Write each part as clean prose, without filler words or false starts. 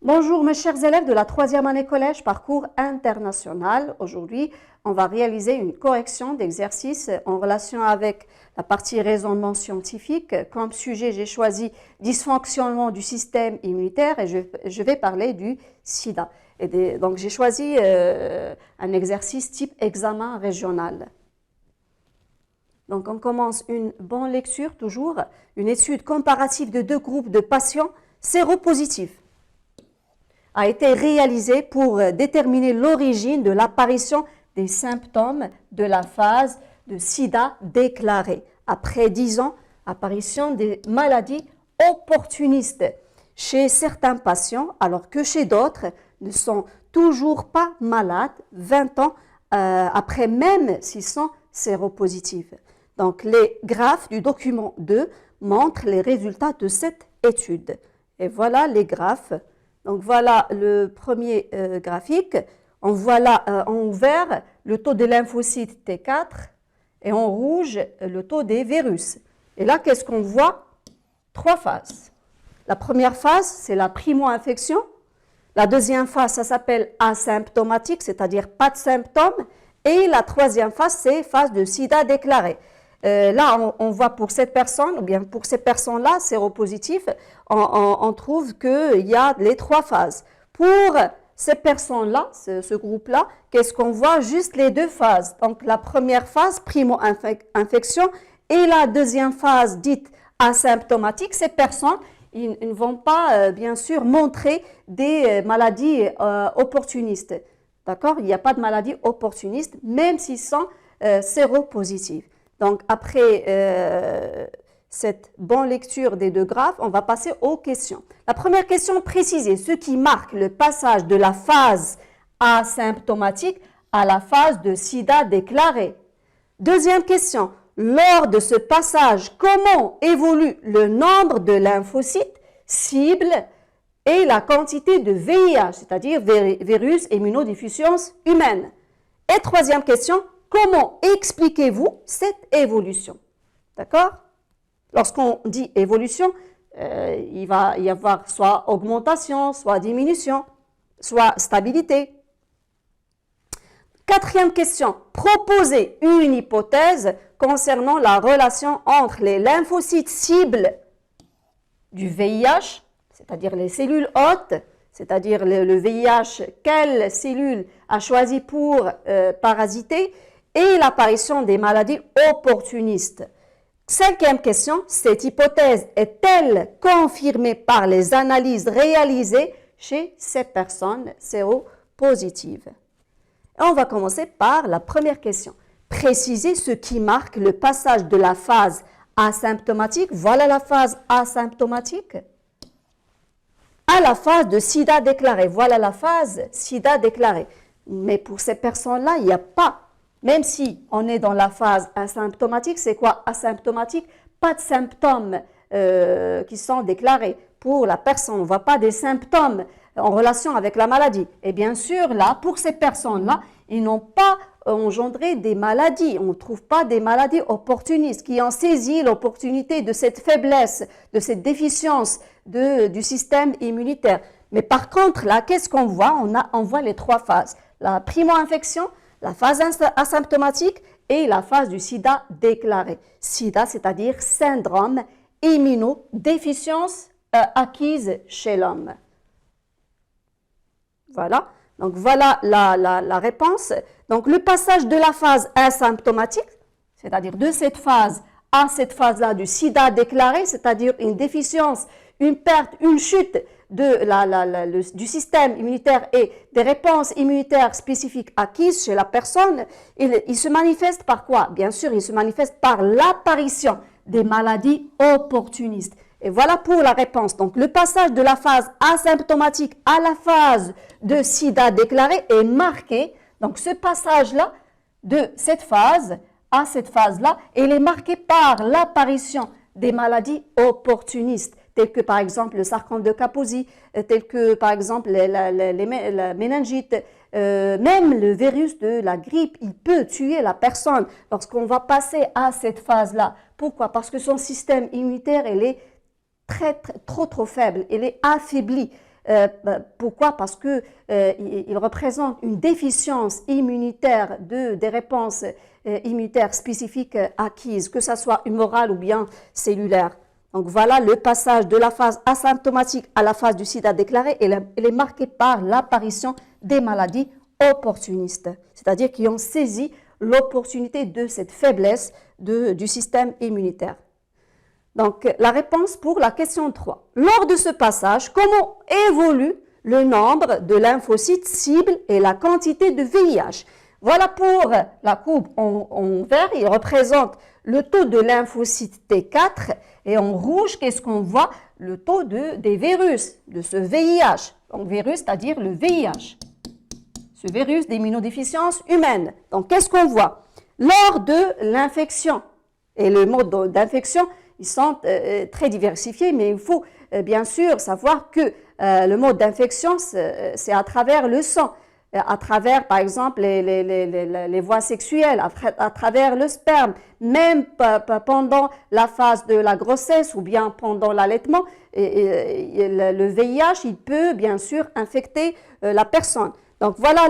Bonjour mes chers élèves de la 3e année collège parcours international. Aujourd'hui, on va réaliser une correction d'exercice en relation avec la partie raisonnement scientifique. Comme sujet, j'ai choisi dysfonctionnement du système immunitaire et je vais parler du sida. Donc j'ai choisi un exercice type examen régional. Donc on commence une bonne lecture toujours. Une étude comparative de 2 groupes de patients séropositifs a été réalisée pour déterminer l'origine de l'apparition des symptômes de la phase de sida déclarée. Après 10 ans, apparition des maladies opportunistes chez certains patients, alors que chez d'autres ne sont toujours pas malades 20 ans après, même s'ils sont séropositifs. Donc, les graphes du document 2 montrent les résultats de cette étude. Et voilà les graphes. Donc, voilà le premier graphique. On voit là en vert le taux de lymphocytes T4 et en rouge le taux des virus. Et là, qu'est-ce qu'on voit? 3 phases. La première phase, c'est la primo-infection. La deuxième phase, ça s'appelle asymptomatique, c'est-à-dire pas de symptômes. Et la troisième phase, c'est phase de sida déclarée. Là, on voit pour cette personne, ou bien pour ces personnes-là, séropositifs, on trouve qu'il y a les 3 phases. Pour ces personnes-là, ce groupe-là, qu'est-ce qu'on voit? Juste les 2 phases. Donc, la première phase, primo-infection, et la deuxième phase dite asymptomatique. Ces personnes, ils ne vont pas, bien sûr, montrer des maladies opportunistes. D'accord? Il n'y a pas de maladies opportunistes, même s'ils sont séropositifs. Donc, après cette bonne lecture des 2 graphes, on va passer aux questions. La première question, préciser ce qui marque le passage de la phase asymptomatique à la phase de sida déclarée. Deuxième question, lors de ce passage, comment évolue le nombre de lymphocytes cibles et la quantité de VIH, c'est-à-dire virus immunodéficience humaine. Et troisième question, comment expliquez-vous cette évolution? D'accord? Lorsqu'on dit évolution, il va y avoir soit augmentation, soit diminution, soit stabilité. Quatrième question, proposez une hypothèse concernant la relation entre les lymphocytes cibles du VIH, c'est-à-dire les cellules hôtes, c'est-à-dire le VIH, quelle cellule a choisi pour parasiter, et l'apparition des maladies opportunistes. Cinquième question, cette hypothèse est-elle confirmée par les analyses réalisées chez ces personnes séropositives? Et on va commencer par la première question. Préciser ce qui marque le passage de la phase asymptomatique, voilà la phase asymptomatique, à la phase de sida déclarée, voilà la phase sida déclarée. Mais pour ces personnes-là, il n'y a pas. Même si on est dans la phase asymptomatique, c'est quoi asymptomatique? Pas de symptômes qui sont déclarés pour la personne. On ne voit pas des symptômes en relation avec la maladie. Et bien sûr, là, pour ces personnes-là, ils n'ont pas engendré des maladies. On ne trouve pas des maladies opportunistes qui ont saisi l'opportunité de cette faiblesse, de cette déficience du système immunitaire. Mais par contre, là, qu'est-ce qu'on voit? On voit les 3 phases. La primo-infection, la phase asymptomatique et la phase du sida déclaré. SIDA, c'est-à-dire syndrome immunodéficience acquise chez l'homme. Voilà, donc voilà la réponse. Donc le passage de la phase asymptomatique, c'est-à-dire de cette phase à cette phase-là du sida déclaré, c'est-à-dire une déficience, une perte, une chute du système immunitaire et des réponses immunitaires spécifiques acquises chez la personne, il se manifeste par quoi? Bien sûr, il se manifeste par l'apparition des maladies opportunistes. Et voilà pour la réponse. Donc, le passage de la phase asymptomatique à la phase de sida déclaré est marqué. Donc, ce passage-là, de cette phase à cette phase-là, il est marqué par l'apparition des maladies opportunistes, telles que par exemple le sarcome de Kaposi, telles que par exemple la méningite, même le virus de la grippe, il peut tuer la personne lorsqu'on va passer à cette phase-là. Pourquoi? Parce que son système immunitaire, il est trop faible, il est affaibli. Pourquoi? Parce que il représente une déficience immunitaire des réponses immunitaires spécifiques acquises, que ce soit humorale ou bien cellulaire. Donc voilà, le passage de la phase asymptomatique à la phase du sida déclaré, elle est marquée par l'apparition des maladies opportunistes, c'est-à-dire qui ont saisi l'opportunité de cette faiblesse du système immunitaire. Donc, la réponse pour la question 3. Lors de ce passage, comment évolue le nombre de lymphocytes cibles et la quantité de VIH? Voilà pour la courbe en vert, il représente le taux de lymphocytes T4 et en rouge, qu'est-ce qu'on voit? Le taux des virus, de ce VIH. Donc, virus, c'est-à-dire le VIH. Ce virus d'immunodéficience humaine. Donc, qu'est-ce qu'on voit? Lors de l'infection, et le mode d'infection, ils sont très diversifiés, mais il faut bien sûr savoir que le mode d'infection, c'est à travers le sang, à travers par exemple les voies sexuelles, à travers le sperme, même pendant la phase de la grossesse ou bien pendant l'allaitement, le VIH, il peut bien sûr infecter la personne. Donc voilà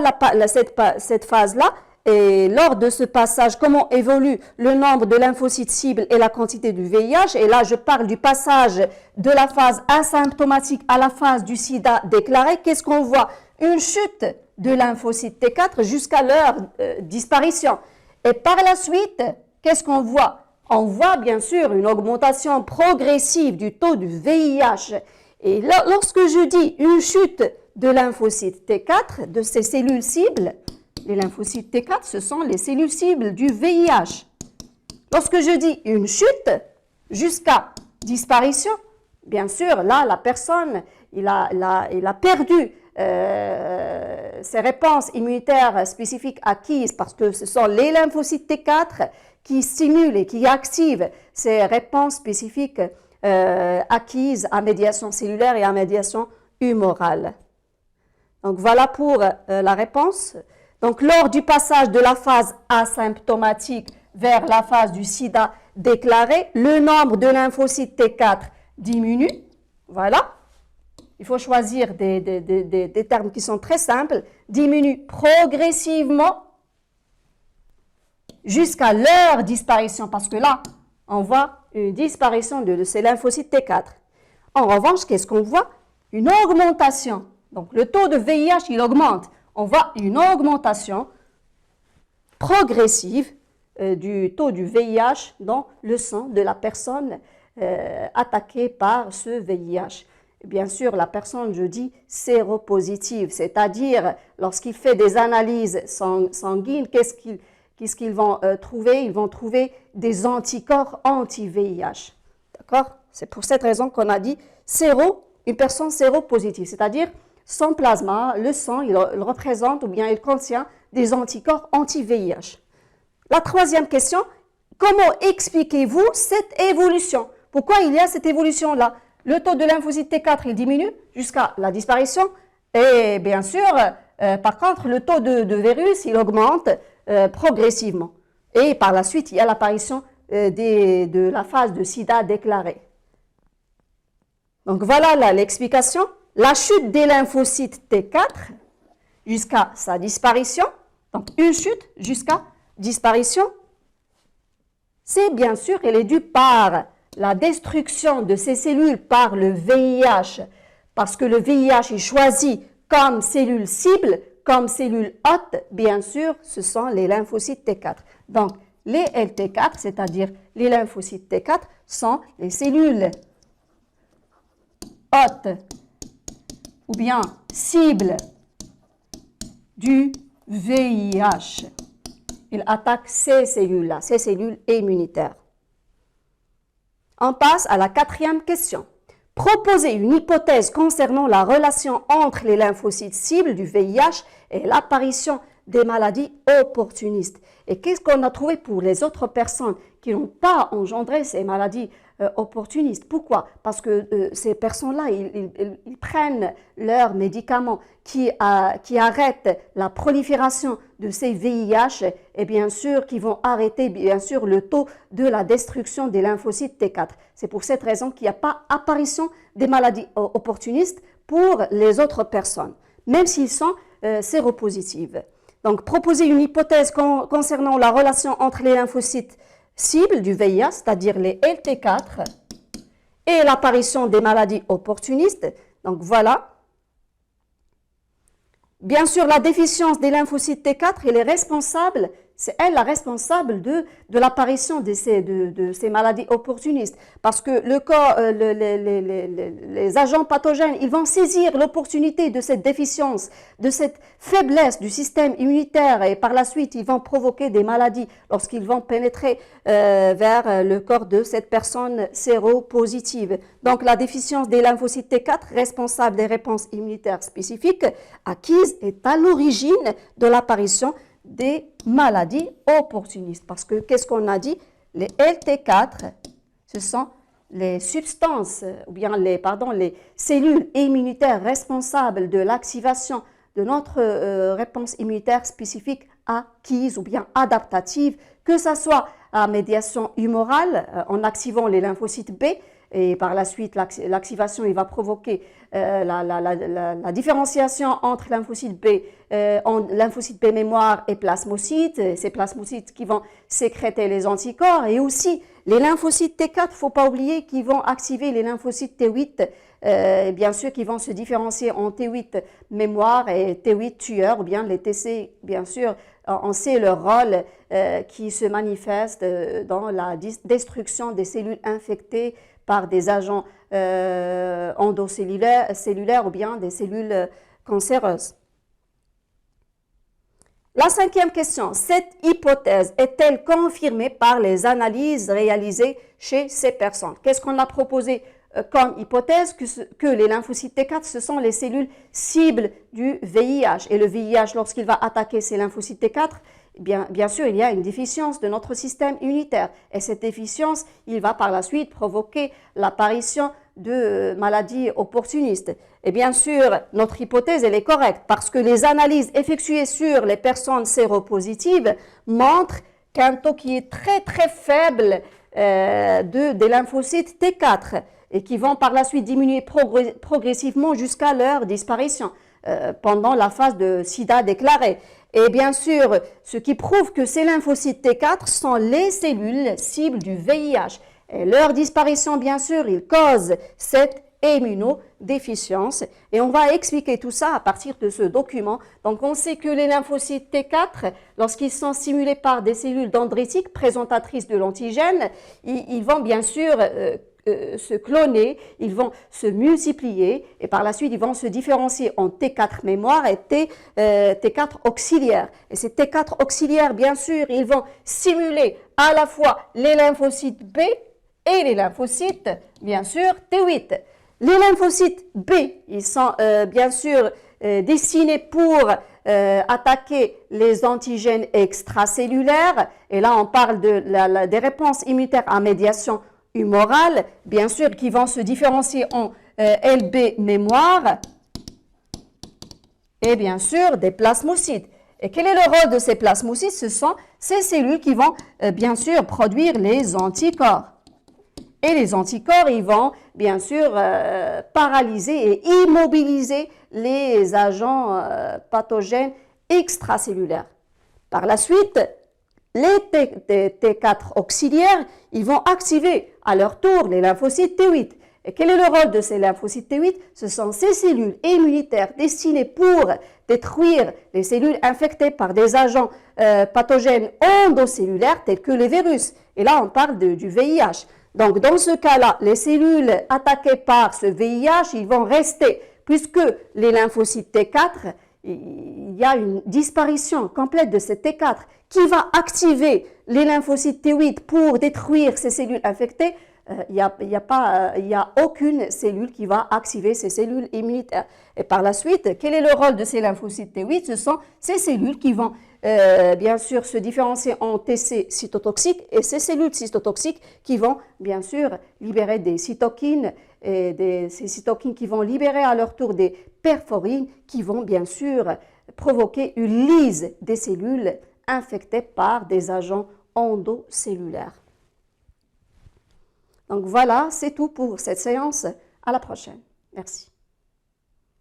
cette phase-là. Et lors de ce passage, comment évolue le nombre de lymphocytes cibles et la quantité du VIH? Et là, je parle du passage de la phase asymptomatique à la phase du sida déclaré. Qu'est-ce qu'on voit? Une chute de lymphocytes T4 jusqu'à leur disparition. Et par la suite, qu'est-ce qu'on voit? On voit bien sûr une augmentation progressive du taux du VIH. Et là, lorsque je dis une chute de lymphocytes T4, de ces cellules cibles, les lymphocytes T4, ce sont les cellules cibles du VIH. Lorsque je dis une chute jusqu'à disparition, bien sûr, là, la personne, il a perdu ses réponses immunitaires spécifiques acquises parce que ce sont les lymphocytes T4 qui stimulent et qui activent ces réponses spécifiques acquises à médiation cellulaire et à médiation humorale. Donc voilà pour la réponse. Donc, lors du passage de la phase asymptomatique vers la phase du sida déclaré, le nombre de lymphocytes T4 diminue. Voilà. Il faut choisir des termes qui sont très simples. Diminue progressivement jusqu'à leur disparition. Parce que là, on voit une disparition de ces lymphocytes T4. En revanche, qu'est-ce qu'on voit? Une augmentation. Donc, le taux de VIH, il augmente. On voit une augmentation progressive du taux du VIH dans le sang de la personne attaquée par ce VIH. Et bien sûr, la personne, je dis, séropositive, c'est-à-dire lorsqu'il fait des analyses sanguines, qu'est-ce qu'ils vont trouver? Ils vont trouver des anticorps anti-VIH. D'accord? C'est pour cette raison qu'on a dit une personne séropositive, c'est-à-dire son plasma, le sang, il représente ou bien il contient des anticorps anti-VIH. La troisième question, comment expliquez-vous cette évolution? Pourquoi il y a cette évolution-là? Le taux de lymphocytes T4, il diminue jusqu'à la disparition et bien sûr, par contre, le taux de virus, il augmente progressivement. Et par la suite, il y a l'apparition de la phase de sida déclarée. Donc voilà l'explication. La chute des lymphocytes T4 jusqu'à sa disparition, donc une chute jusqu'à disparition, c'est bien sûr, elle est due par la destruction de ces cellules par le VIH, parce que le VIH est choisi comme cellule cible, comme cellule hôte, bien sûr, ce sont les lymphocytes T4. Donc, les LT4, c'est-à-dire les lymphocytes T4, sont les cellules hôtes ou bien cible du VIH. Il attaque ces cellules-là, ces cellules immunitaires. On passe à la quatrième question. Proposez une hypothèse concernant la relation entre les lymphocytes cibles du VIH et l'apparition des maladies opportunistes. Et qu'est-ce qu'on a trouvé pour les autres personnes qui n'ont pas engendré ces maladies opportunistes? Pourquoi? Parce que ces personnes-là, ils prennent leurs médicaments qui arrêtent la prolifération de ces VIH et bien sûr qui vont arrêter bien sûr le taux de la destruction des lymphocytes T4. C'est pour cette raison qu'il n'y a pas apparition des maladies opportunistes pour les autres personnes, même s'ils sont séropositifs. Donc, proposer une hypothèse concernant la relation entre les lymphocytes cibles du VIH, c'est-à-dire les LT4, et l'apparition des maladies opportunistes. Donc, voilà. Bien sûr, la déficience des lymphocytes T4, elle est responsable, c'est elle la responsable de l'apparition de ces maladies opportunistes. Parce que le corps, les agents pathogènes, ils vont saisir l'opportunité de cette déficience, de cette faiblesse du système immunitaire et par la suite, ils vont provoquer des maladies lorsqu'ils vont pénétrer vers le corps de cette personne séropositive. Donc, la déficience des lymphocytes T4, responsable des réponses immunitaires spécifiques acquises, est à l'origine de l'apparition des maladies opportunistes. Parce que, qu'est-ce qu'on a dit? Les LT4, ce sont les substances, ou bien les cellules immunitaires responsables de l'activation de notre réponse immunitaire spécifique acquise ou bien adaptative, que ce soit à médiation humorale, en activant les lymphocytes B, et par la suite, l'activation va provoquer la différenciation entre lymphocytes B, lymphocytes B mémoire et plasmocytes, ces plasmocytes qui vont sécréter les anticorps, et aussi les lymphocytes T4, il ne faut pas oublier, qui vont activer les lymphocytes T8, bien sûr, qui vont se différencier en T8 mémoire et T8 tueur, ou bien les TC, bien sûr, on sait leur rôle qui se manifeste dans la destruction des cellules infectées par des agents endocellulaires ou bien des cellules cancéreuses. La cinquième question, cette hypothèse est-elle confirmée par les analyses réalisées chez ces personnes? Qu'est-ce qu'on a proposé comme hypothèse? Que les lymphocytes T4, ce sont les cellules cibles du VIH. Et le VIH, lorsqu'il va attaquer ces lymphocytes T4, bien sûr, il y a une déficience de notre système immunitaire. Et cette déficience, il va par la suite provoquer l'apparition de maladies opportunistes. Et bien sûr, notre hypothèse, elle est correcte parce que les analyses effectuées sur les personnes séropositives montrent qu'un taux qui est très très faible des lymphocytes T4 et qui vont par la suite diminuer progressivement jusqu'à leur disparition pendant la phase de sida déclarée. Et bien sûr, ce qui prouve que ces lymphocytes T4 sont les cellules cibles du VIH. Et leur disparition, bien sûr, il cause cette immunodéficience. Et on va expliquer tout ça à partir de ce document. Donc, on sait que les lymphocytes T4, lorsqu'ils sont stimulés par des cellules dendritiques présentatrices de l'antigène, ils vont bien sûr se cloner, ils vont se multiplier et par la suite, ils vont se différencier en T4 mémoire et T4 auxiliaires. Et ces T4 auxiliaires, bien sûr, ils vont stimuler à la fois les lymphocytes B et les lymphocytes, bien sûr, T8. Les lymphocytes B, ils sont bien sûr destinés pour attaquer les antigènes extracellulaires. Et là, on parle des réponses immunitaires à médiation humorale, bien sûr, qui vont se différencier en LB mémoire et bien sûr des plasmocytes. Et quel est le rôle de ces plasmocytes? Ce sont ces cellules qui vont bien sûr produire les anticorps. Et les anticorps, ils vont bien sûr paralyser et immobiliser les agents pathogènes extracellulaires. Par la suite, les T4 auxiliaires, ils vont activer à leur tour les lymphocytes T8. Et quel est le rôle de ces lymphocytes T8? Ce sont ces cellules immunitaires destinées pour détruire les cellules infectées par des agents pathogènes endocellulaires tels que les virus. Et là, on parle du VIH. Donc, dans ce cas-là, les cellules attaquées par ce VIH, ils vont rester, puisque les lymphocytes T4, il y a une disparition complète de ces T4 qui va activer les lymphocytes T8 pour détruire ces cellules infectées. Il n'y a aucune cellule qui va activer ces cellules immunitaires. Et par la suite, quel est le rôle de ces lymphocytes T8? Ce sont ces cellules qui vont bien sûr se différencier en TC cytotoxiques et ces cellules cytotoxiques qui vont bien sûr libérer des cytokines et ces cytokines qui vont libérer à leur tour des perforines qui vont bien sûr provoquer une lyse des cellules infectées par des agents endocellulaires. Donc voilà, c'est tout pour cette séance. À la prochaine. Merci.